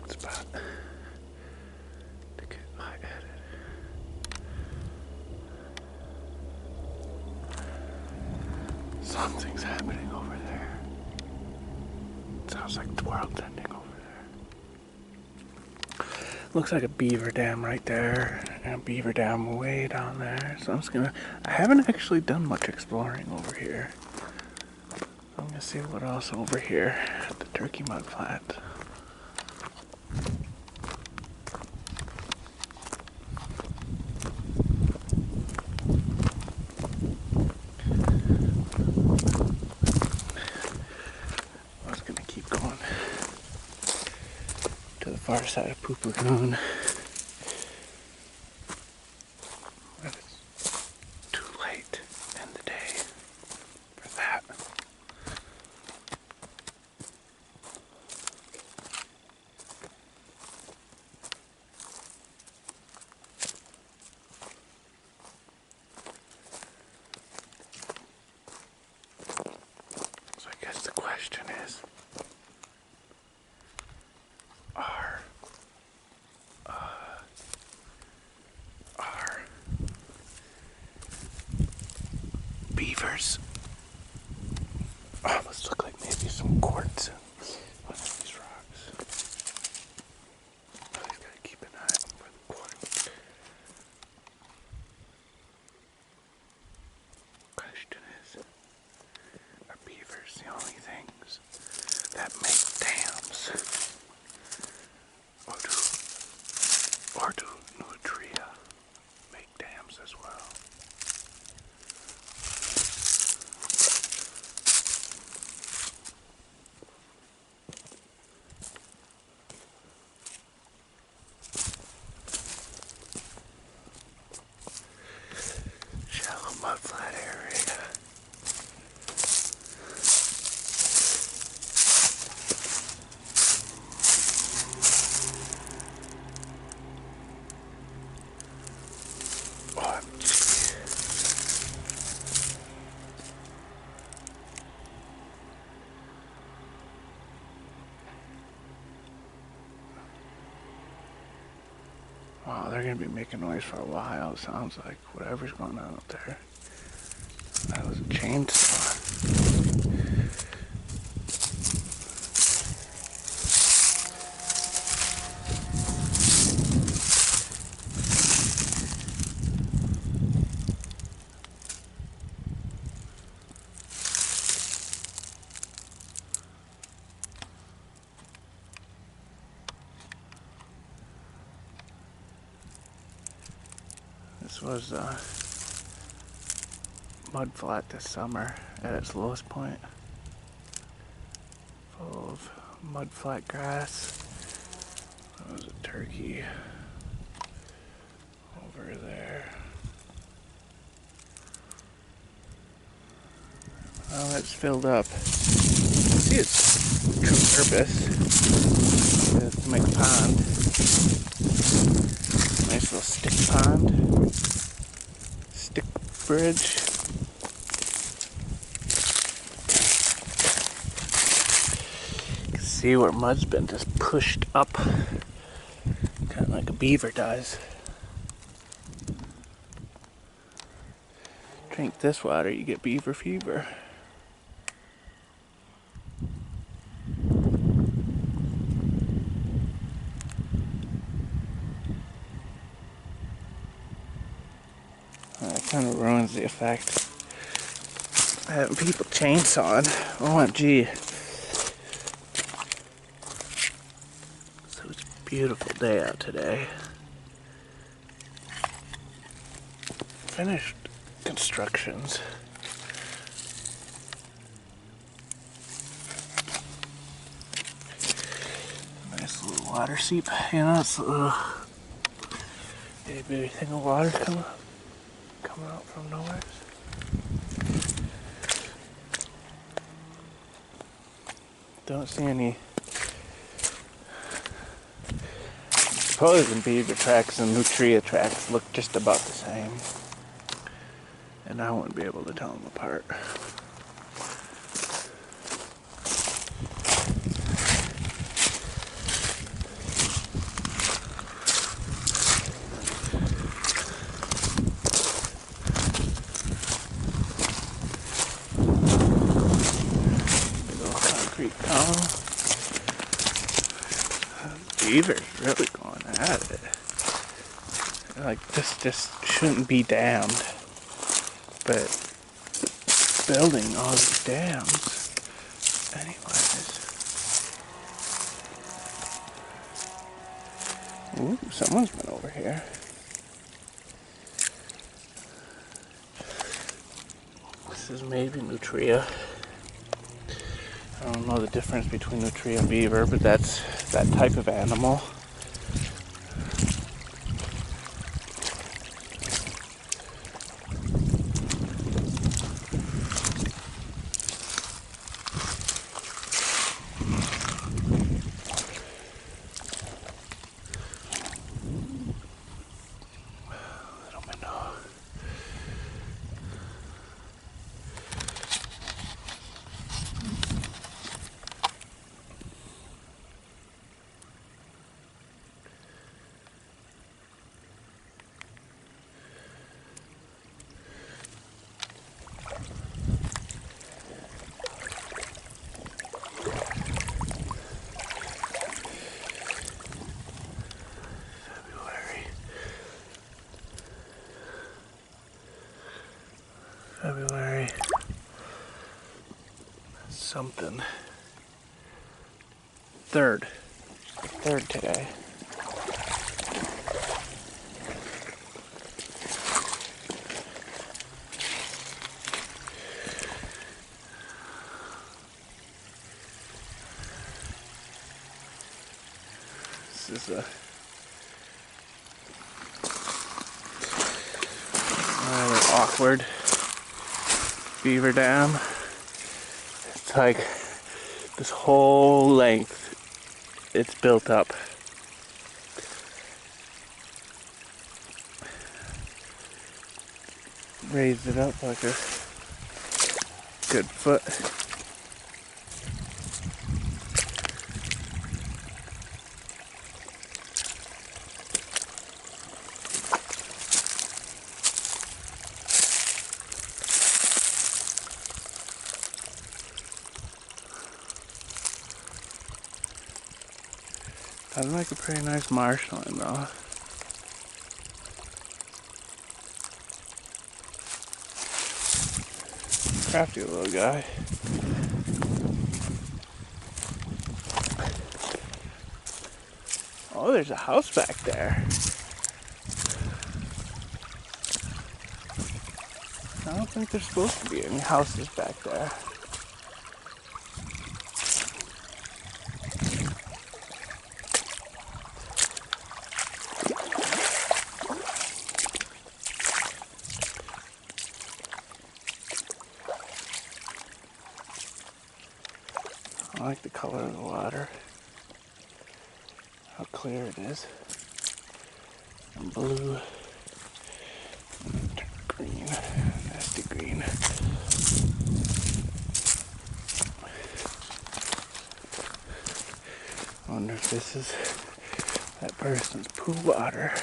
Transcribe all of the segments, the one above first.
good spot to get lightheaded. Something's happening over there. It sounds like the world's ending over there. Looks like a beaver dam right there, and a beaver dam way down there. So I'm just gonna, I haven't actually done much exploring over here. I'm gonna see what else over here at the Turkey Mud Flat. I was gonna keep going to the far side of Poop Lagoon. But it's too late in the day for that. So I guess the question is, are beavers almost look like maybe some quartz on these rocks. Always gotta keep an eye out for the quartz. Question is, are beavers the only things that make dams? Or do nutria make dams as well? Shallow mudflat area. OMG. Wow, they're gonna be making noise for a while. It sounds like whatever's going on up there. That was a chainsaw. This was mud flat this summer at its lowest point. Full of mud flat grass. That was a turkey over there. Well, it's filled up. See, its true purpose is to make a pond. Nice little stick pond. Stick bridge. You can see where mud's been just pushed up. Kind of like a beaver does. Drink this water, you get beaver fever. That kind of ruins the effect. Having people chainsawing. OMG. So it's a beautiful day out today. Finished constructions. Nice little water seep. You know, it's a little itty bitty thing of water coming out from nowhere. Don't see any supposed beaver tracks and nutria tracks look just about the same, and I wouldn't be able to tell them apart. you go. Beaver's really going at it. Like, this just shouldn't be dammed. But building all these dams. Anyways. Ooh, someone's been over here. This is maybe nutria. I don't know the difference between nutria and beaver, but that's that type of animal. Little minnow. February something. Third today. This is a rather awkward beaver dam. It's like this whole length it's built up. Raised it up like a good foot. I'd like a pretty nice marshland though. Crafty little guy. Oh, there's a house back there. I don't think there's supposed to be any houses back there. I like the color of the water. How clear it is. And blue. And green. Nasty green. I wonder if this is that person's pool water.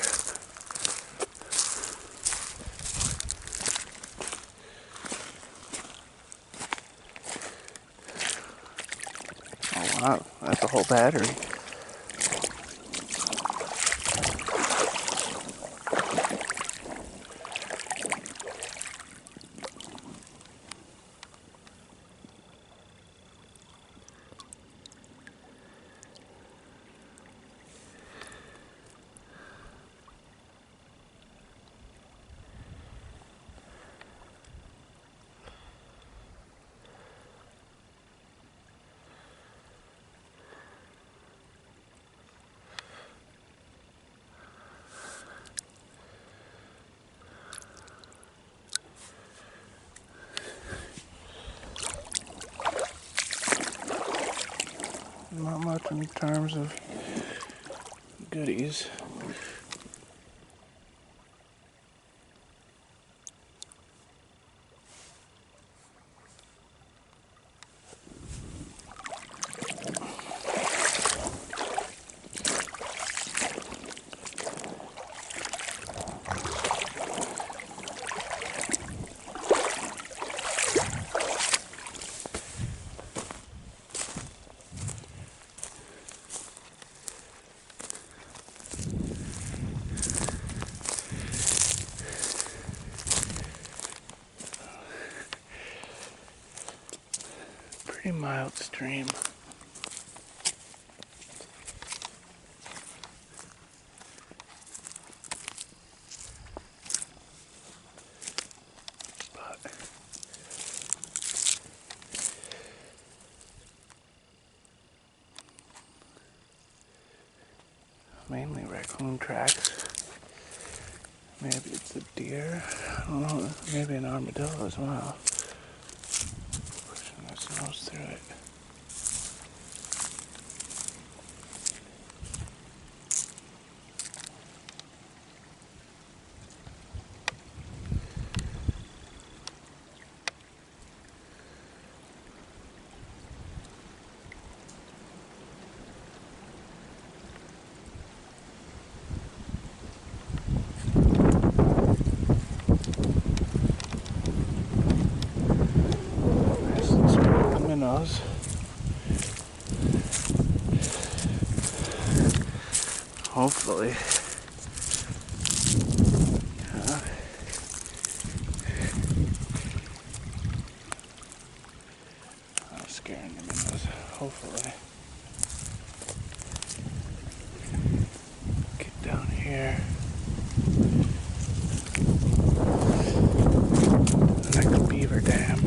Oh wow, that's a whole battery. Not much in terms of goodies. pretty mild stream. But mainly raccoon tracks. Maybe it's a deer. I don't know. Maybe an armadillo as well. Pushing its nose through it. Nice little spot of minnows. Hopefully. I'm scaring the minnows. Hopefully. Get down here. The next beaver dam.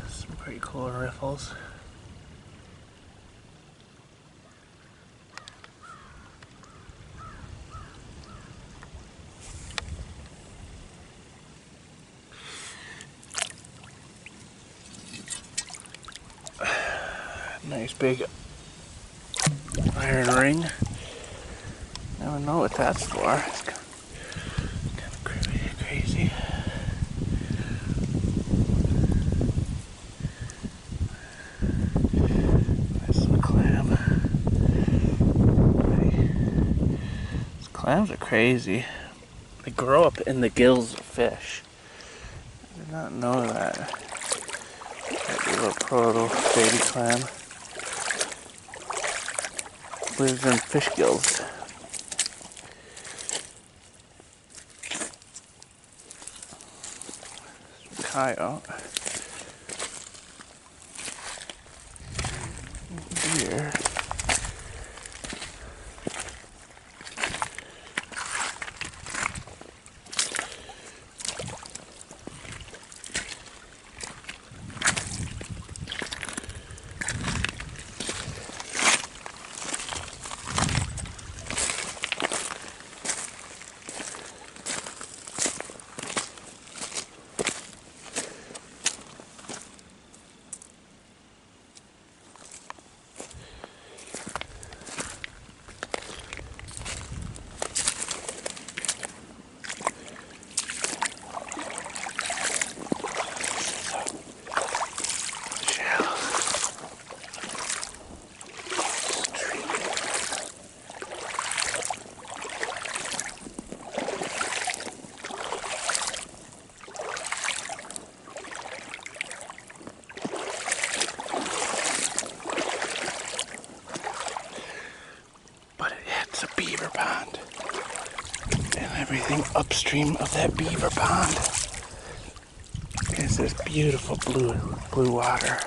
Some pretty cool riffles. Nice big iron ring. Never know what that's for. It's kind of crazy. Nice little clam. These clams are crazy. They grow up in the gills of fish. I did not know that. That little proto baby clam lives in fish gills. Coyote. Deer. Beaver pond. And everything upstream of that beaver pond is this beautiful blue water.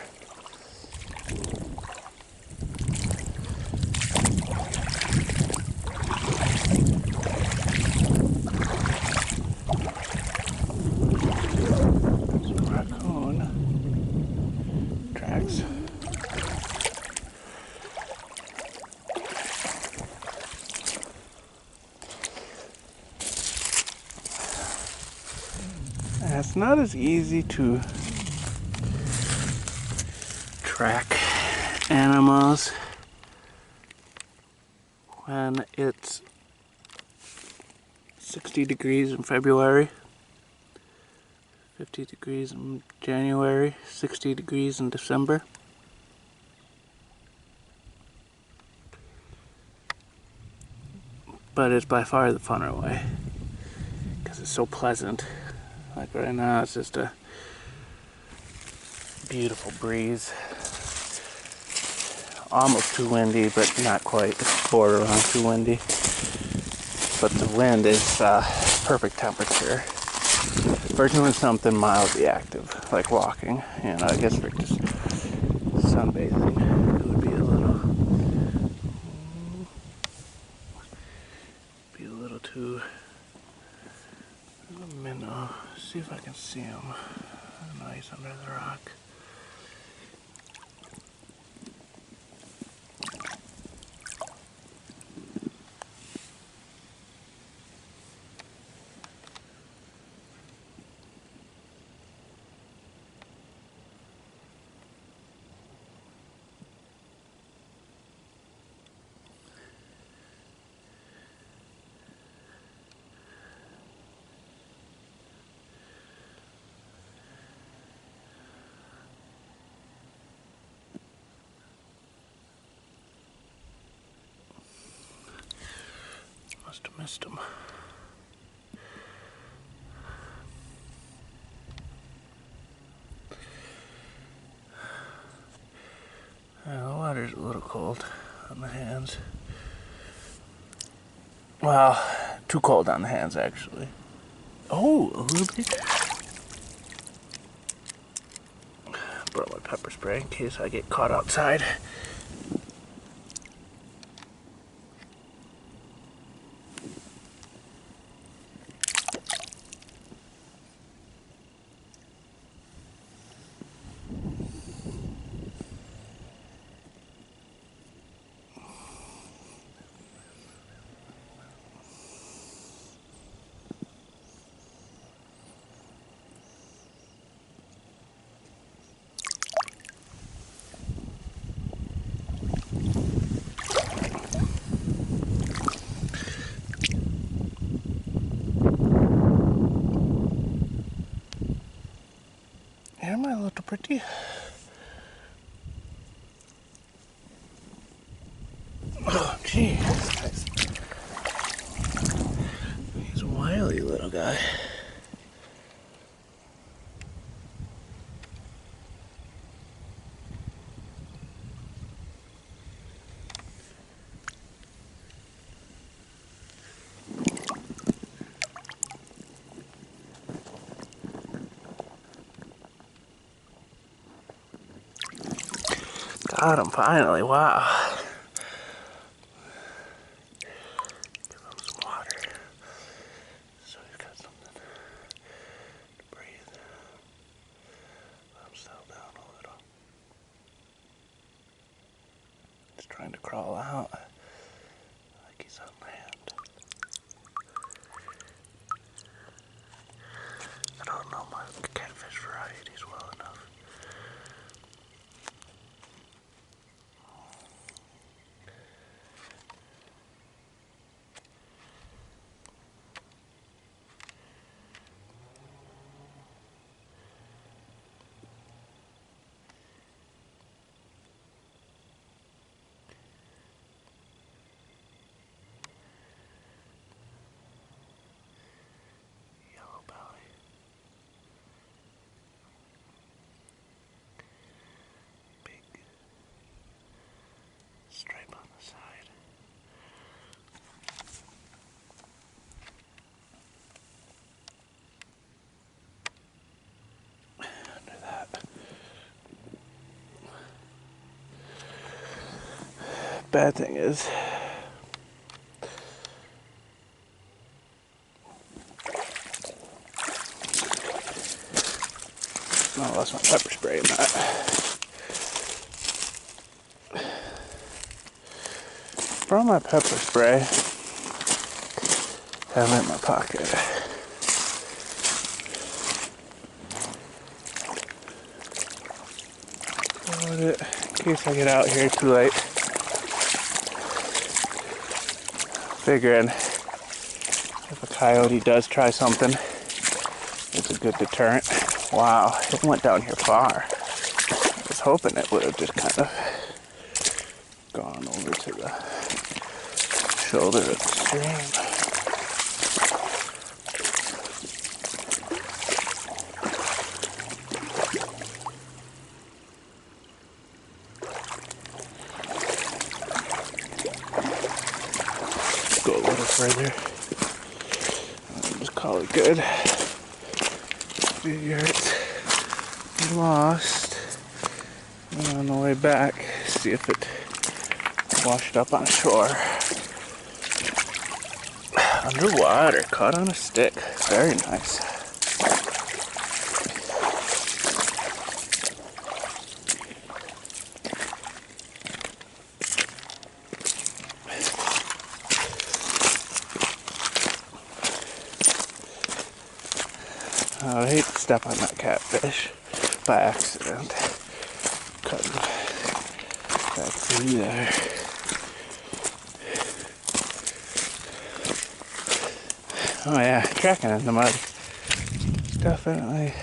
Some raccoon tracks. It's not as easy to track animals when it's 60 degrees in February, 50 degrees in January, 60 degrees in December. But it's by far the funner way because it's so pleasant. Like right now, it's just a beautiful breeze. Almost too windy, but not quite. It's borderline too windy. but the wind is perfect temperature for doing something mildly active, like walking. And I guess for just sunbathing, it would be a little too minnow. See if I can see him. I know he's under the rock. Must have missed him. The water's a little cold on the hands. Well, too cold on the hands, actually. Oh, a little bit. Brought my pepper spray in case I get caught outside. Am I a little pretty? Oh, gee. He's a wily little guy. Got him finally, wow. Give him some water so he's got something to breathe. Let him settle down a little. He's trying to crawl out like he's on land. I don't know my catfish varieties well enough. Stripe on the side. Under that. Bad thing is, I lost my pepper spray in that. Brought my pepper spray. Have it in my pocket. Load it in case I get out here too late. Figuring if a coyote does try something, it's a good deterrent. Wow, it went down here far. I was hoping it would have just kind of gone over to the shoulder of the stream. Go a little further. call it good. Figure it's lost. And on the way back, see if it washed up on shore. Underwater, caught on a stick. Very nice. I hate to step on that catfish by accident. Cutting back through there. Oh yeah, tracking in the mud. Definitely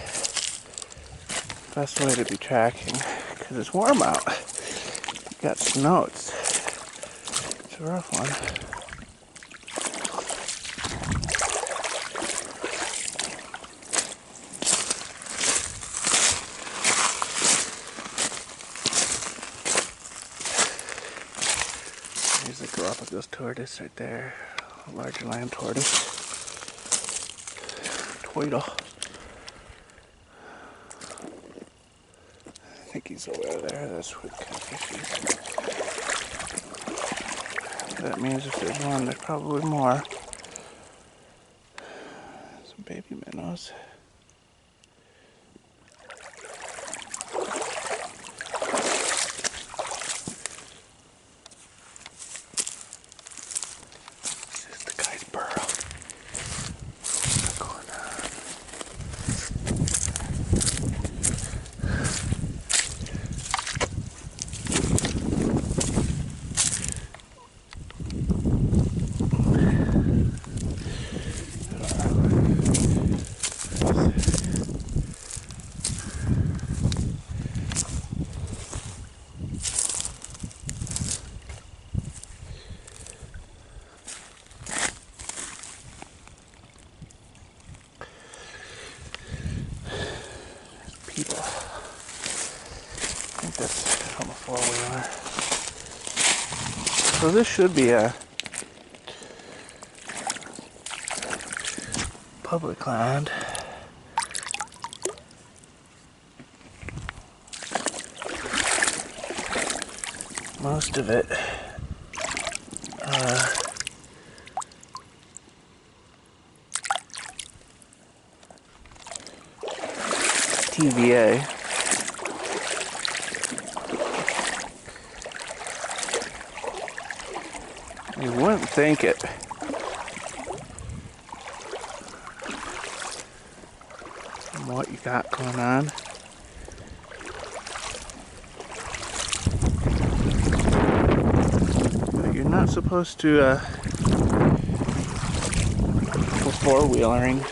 the best way to be tracking because it's warm out. You got snow. It's a rough one. Here's the Galapagos tortoise right there. A larger land tortoise. Tweedle. I think he's over there. That's where the catfish is. That means if there's one, there's probably more. Some baby minnows. People. I think that's from a four-wheeler. So this should be a public land. Most of it TVA. You wouldn't think it. From what you got going on. But you're not supposed to go four-wheelering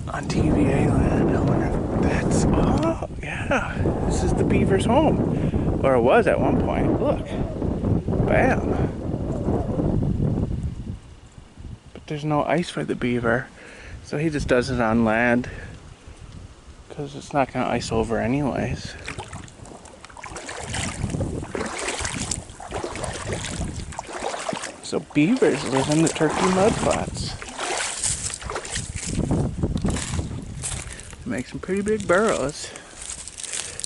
on TVA land. I wonder if that's... Oh, yeah. This is the beaver's home. Or it was at one point. Look. Bam. But there's no ice for the beaver. So he just does it on land. Because it's not going to ice over anyways. So beavers live in the Turkey mudflats. They make some pretty big burrows.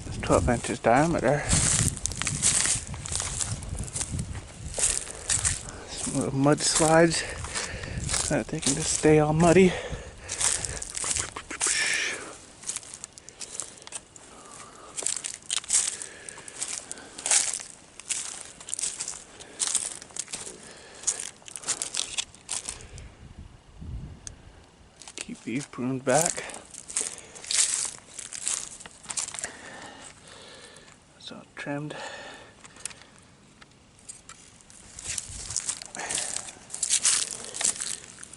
It's 12 inches diameter. Some little mud slides so that they can just stay all muddy. Keep these pruned back. So trimmed.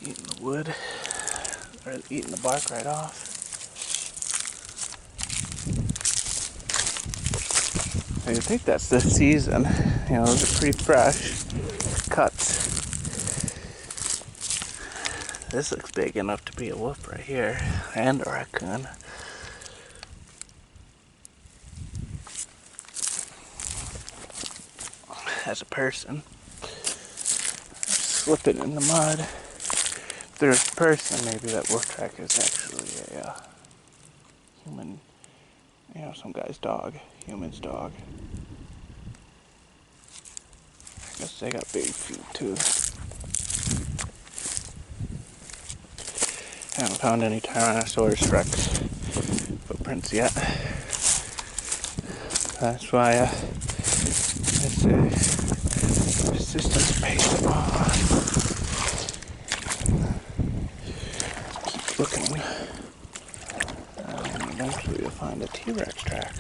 Eating the wood, or eating the bark right off. I think that's the season. You know, those are pretty fresh cuts. This looks big enough to be a wolf right here, and a raccoon. As a person, slipping in the mud. third person, maybe that wolf track is actually a human, some guy's dog, human's dog. I guess they got big feet too. I haven't found any Tyrannosaurus Rex footprints yet. That's why I say resistance pace them on. Keep looking. And eventually you'll find a T-Rex track.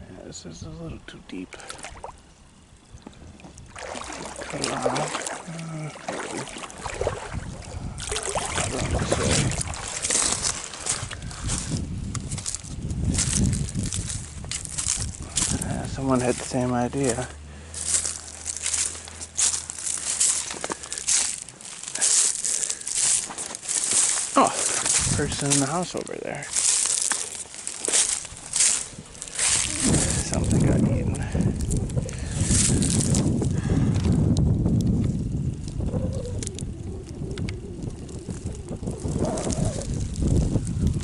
Yeah, this is a little too deep. Cut it off. Someone had the same idea. Oh, person in the house over there. Something got eaten.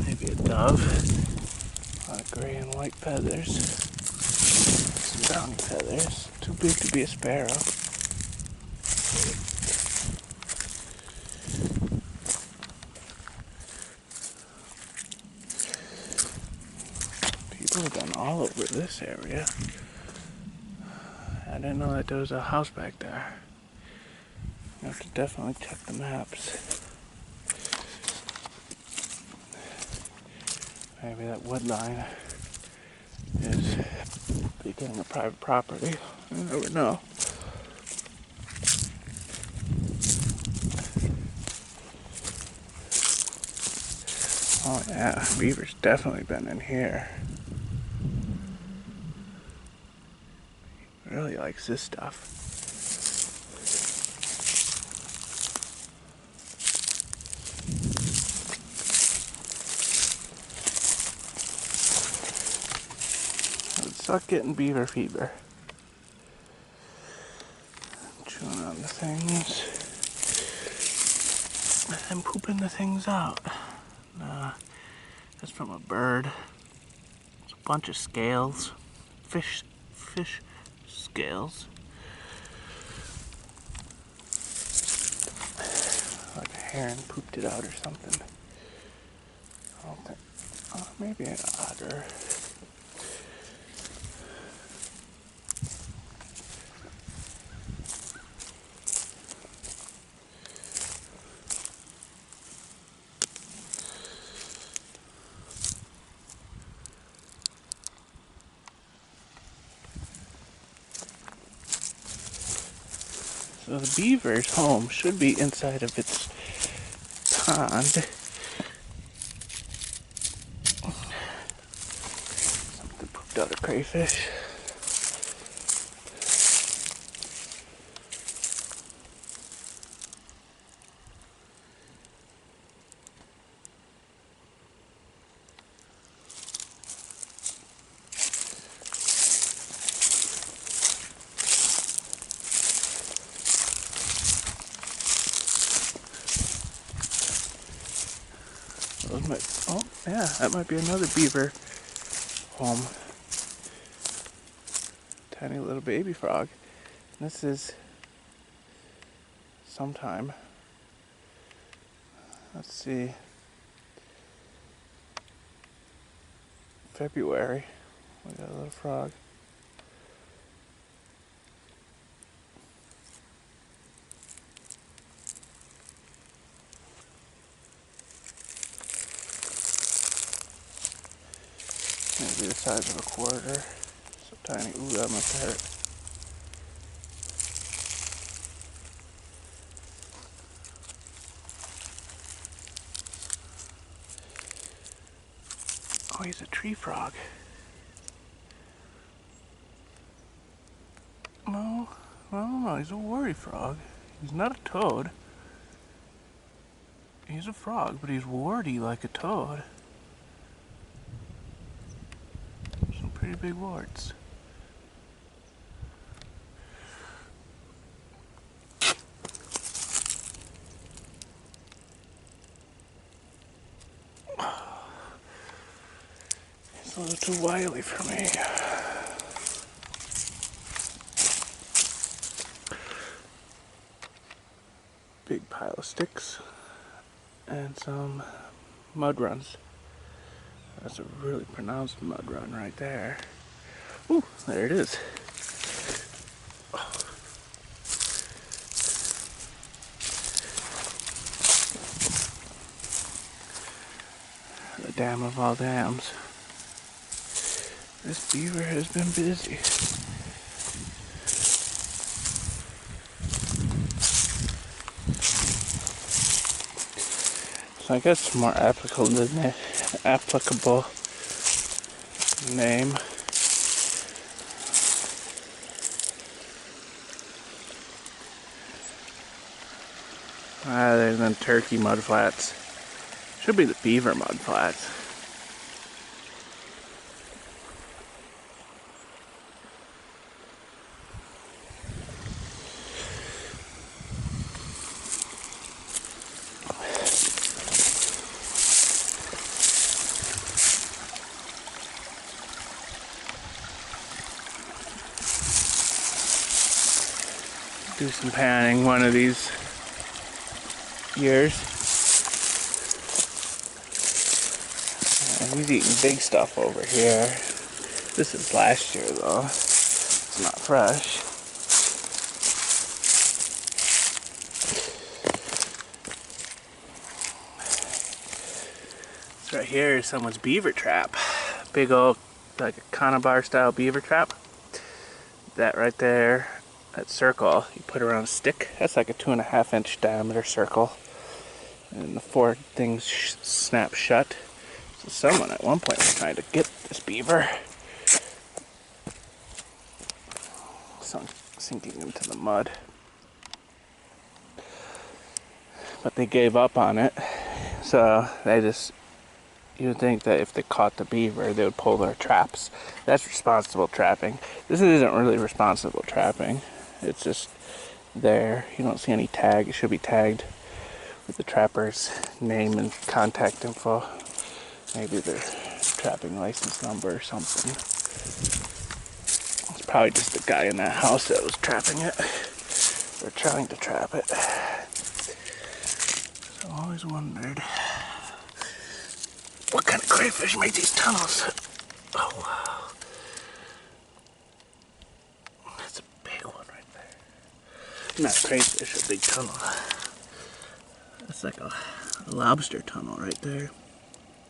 Maybe a dove. A lot of gray and white feathers. Some brownie feathers. Too big to be a sparrow. People have been all over this area. I didn't know that there was a house back there. You have to definitely check the maps. Maybe that wood line is becoming a private property. You never know. Oh yeah, beaver's definitely been in here. He really likes this stuff. Let's suck getting beaver fever. Chewing on the things. And pooping the things out. That's from a bird. It's a bunch of scales. Fish scales. Like a heron pooped it out or something. I don't think. Oh, maybe an otter. So the beaver's home should be inside of its pond. Something pooped out a crayfish. Oh, yeah, that might be another beaver home. Tiny little baby frog. And this is sometime. Let's see. February. We got a little frog. Maybe the size of a quarter. So tiny. Ooh, that must hurt. Oh, he's a tree frog. No, he's a worry frog. He's not a toad. He's a frog, but he's warty like a toad. Some pretty big warts. It's a little too wily for me. Big pile of sticks and some mud runs. That's a really pronounced mud run right there. Ooh, there it is. The dam of all dams. This beaver has been busy. So I guess more applicable name. There's the turkey mudflats. Should be the beaver mudflats. Do some panning one of these years. And he's eating big stuff over here. This is last year though. It's not fresh. This right here is someone's beaver trap. Big old, like a conibar style beaver trap. That right there, that circle, you put around a stick. That's like a 2.5 inch diameter circle. And the 4 things snap shut. So someone at one point was trying to get this beaver. Sinking into the mud. But they gave up on it. So they just, you would think that if they caught the beaver, they would pull their traps. That's responsible trapping. This isn't really responsible trapping. It's just there. You don't see any tag. It should be tagged with the trapper's name and contact info. Maybe their trapping license number or something. It's probably just the guy in that house that was trapping it. Or trying to trap it. So I always wondered what kind of crayfish made these tunnels. Oh wow. That's a big one right there. Not crayfish, a big tunnel. That's like a lobster tunnel right there.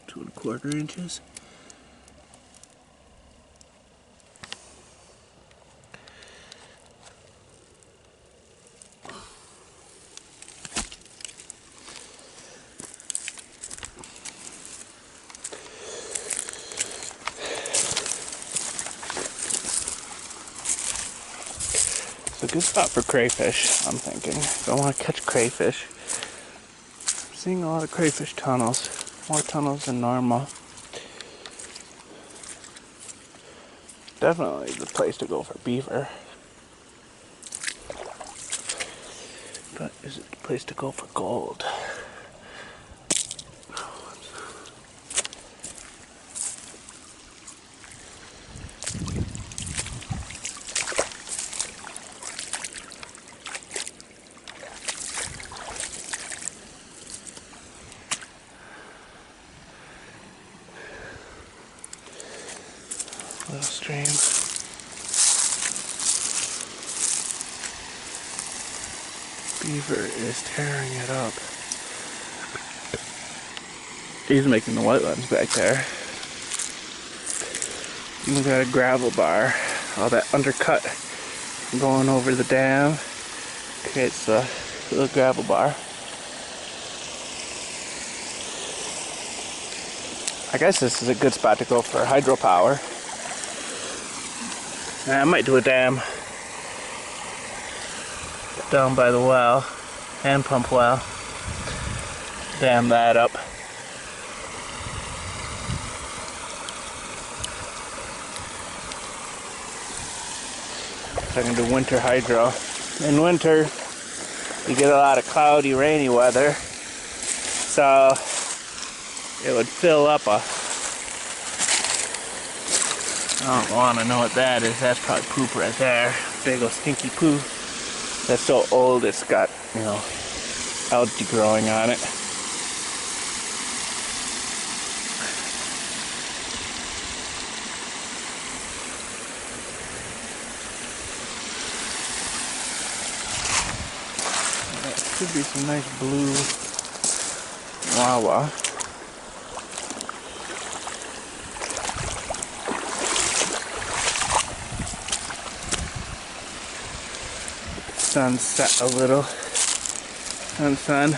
2¼ inches. It's a good spot for crayfish, I'm thinking. If I want to catch crayfish. I'm seeing a lot of crayfish tunnels. More tunnels than normal. Definitely the place to go for beaver. But is it the place to go for gold? Little stream. Beaver is tearing it up. He's making the white ones back there. Even got a gravel bar. All that undercut going over the dam creates the little gravel bar. I guess this is a good spot to go for hydropower. I might do a dam down by the well, hand pump well. Dam that up. So I can do winter hydro. In winter, you get a lot of cloudy, rainy weather, so it would fill up I don't want to know what that is. That's probably poop right there. Big old stinky poo. That's so old it's got, you know, algae growing on it. That should be some nice blue wawa. Sun set a little. Sun.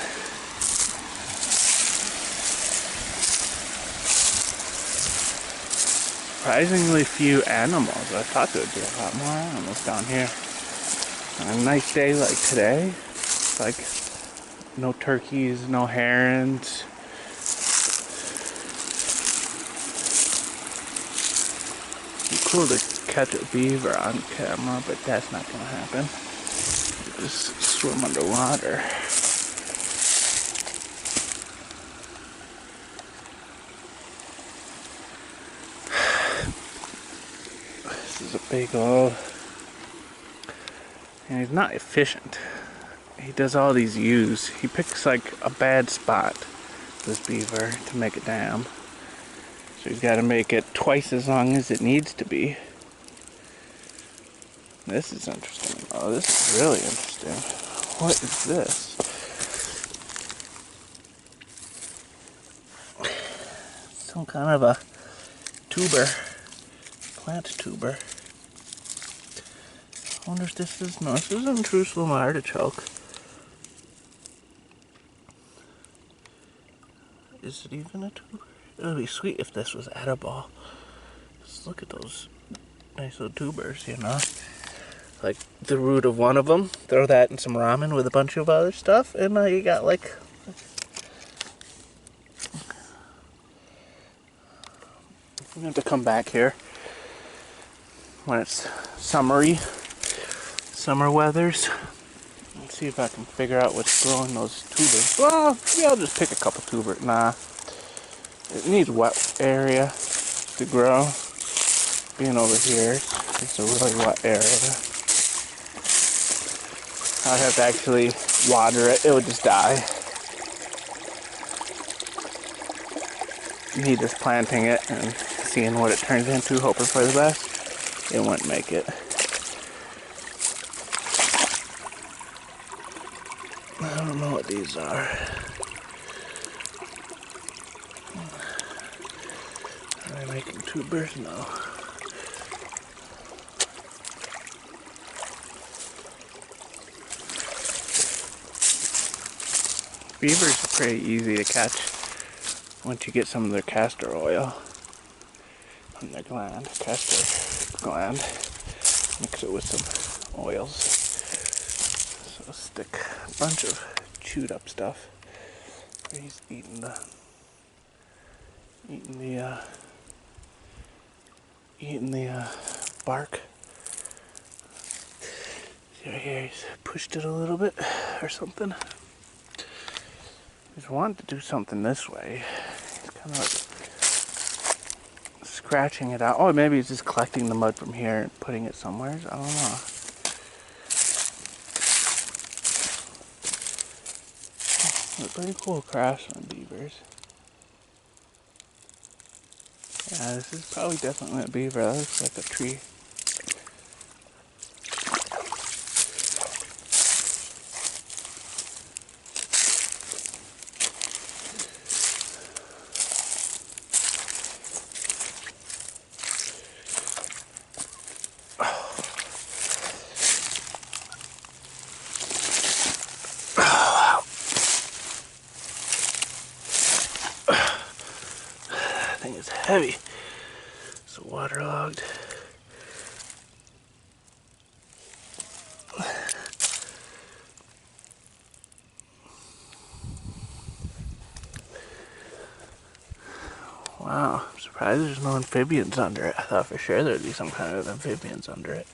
Surprisingly few animals. I thought there would be a lot more animals down here. On a nice day like today, like no turkeys, no herons. It'd be cool to catch a beaver on camera, but that's not gonna happen. You just swim underwater. This is a big old, and he's not efficient. He does all these U's. He picks like a bad spot, this beaver, to make a dam. So he's got to make it twice as long as it needs to be. This is interesting. Oh, this is really interesting. What is this? Some kind of a tuber. Plant tuber. I wonder if this is... No, this isn't Jerusalem artichoke. Is it even a tuber? It would be sweet if this was edible. Just look at those nice little tubers, you know? Like the root of one of them. Throw that in some ramen with a bunch of other stuff, and you got like... I'm going to have to come back here when it's summer weathers. Let's see if I can figure out what's growing those tubers. Well, maybe I'll just pick a couple tubers. Nah, it needs wet area to grow. Being over here, it's a really wet area. I'd have to actually water it. It would just die. Me just planting it and seeing what it turns into, hoping for the best. It wouldn't make it. I don't know what these are. Are they making tubers? No. Beavers are pretty easy to catch once you get some of their castor oil from their gland, castor gland. Mix it with some oils. So stick a bunch of chewed up stuff. He's eating the bark. See right here, he's pushed it a little bit or something. He's wanting to do something this way. He's kind of like scratching it out. Oh, maybe he's just collecting the mud from here and putting it somewhere. I don't know. They're pretty cool crafts on beavers. Yeah, this is probably definitely a beaver. That looks like a tree. Thing is heavy. It's waterlogged. Wow, I'm surprised there's no amphibians under it. I thought for sure there'd be some kind of amphibians under it.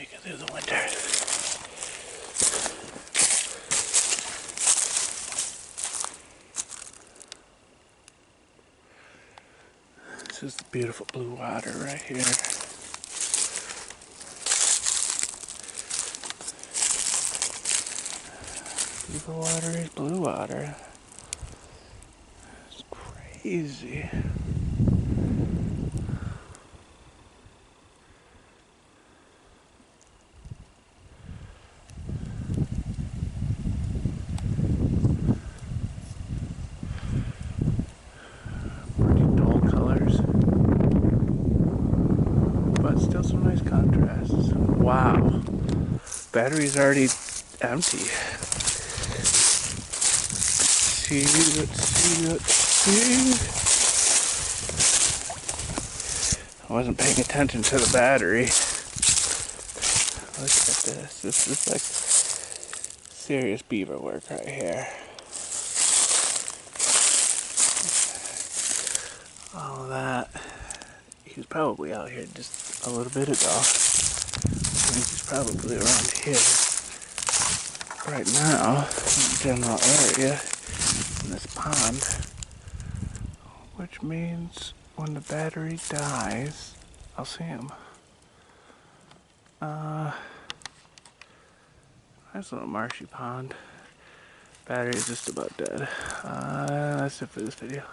make it through the winter. This is the beautiful blue water right here. Beaver water is blue water. It's crazy. Pretty dull colors, but still some nice contrasts. Wow. Battery's already empty. Let's see. I wasn't paying attention to the battery. Look at this. This is like serious beaver work right here. All of that. He was probably out here just a little bit ago. I think he's probably around here right now in the general area in this pond, which means when the battery dies, I'll see him. Nice little marshy pond. Battery is just about dead. That's it for this video.